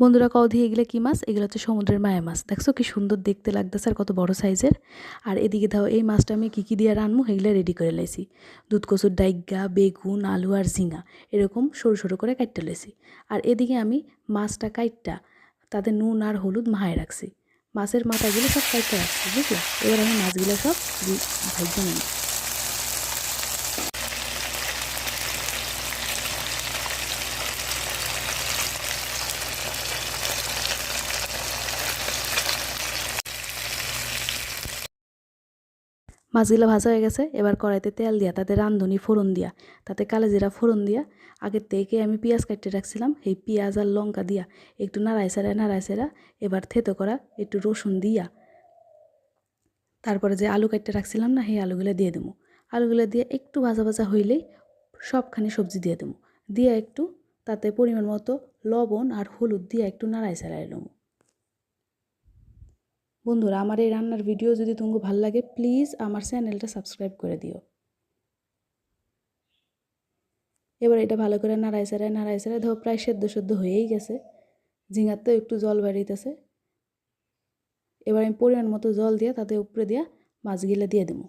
বন্ধুরা কও দিয়ে এগুলো কী মাছ? এগুলো হচ্ছে সমুদ্রের মায়া মাছ। দেখছো কি সুন্দর দেখতে লাগতেছে আর কত বড় সাইজের। আর এদিকে দাও এই মাছটা আমি কী দিয়ে রান্নু এগুলো রেডি করে লাইছি। দুধ কচুর ডাইগা, বেগুন, আলু আর ঝিঙা এরকম সরু সরু করে কাটতে লাইছি। আর এদিকে আমি মাছটা কাইটটা তাতে নুন আর হলুদ মাখায় রাখছি। মাছের মাথাগুলো সব কাইটে রাখছি, বুঝলা? এবার আমি মাছগুলো সব ভাজতে নিই। মাছগুলো ভাজা হয়ে গেছে। এবার কড়াইতে তেল দিয়া তাতে রাঁধুনি ফোড়ন দিয়া তাতে কালোজিরা ফোড়ন দিয়া আগের থেকে আমি পেঁয়াজ কাটতে রাখছিলাম, এই পেঁয়াজ আর লঙ্কা দিয়া একটু নাড়াইছেড়া এবার থেতো করা একটু রসুন দিয়া তারপরে যে আলু কাটতে রাখছিলাম না, সেই আলুগুলো দিয়ে দেবো। আলুগুলো দিয়ে একটু ভাজা ভাজা হইলেই সবখানি সবজি দিয়ে দেবো। দিয়ে একটু তাতে পরিমাণ মতো লবণ আর হলুদ দিয়ে একটু নাড়াইছেড়াই নেবো। বন্ধুরা, আমার এই রান্নার ভিডিও যদি তোমাকে ভালো লাগে প্লিজ আমার চ্যানেলটা সাবস্ক্রাইব করে দিও। এবার এটা ভালো করে নাড়াইছেড়াই ধরো প্রায় সেদ্ধ হয়েই গেছে। ঝিঙার তো একটু জল বেরিয়েছে। এবার আমি পরিমাণ মতো জল দিয়ে তাতে উপরে দিয়া মাছগুলো দিয়ে দেবো।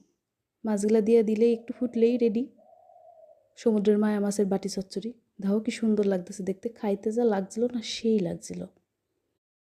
মাছগুলো দিয়ে দিলেই একটু ফুটলেই রেডি সমুদ্রের মায়া মাছের বাটি চচ্চড়ি। দেখো কি সুন্দর লাগতেছে দেখতে, খাইতে যা লাগছিল না সেই লাগছিল।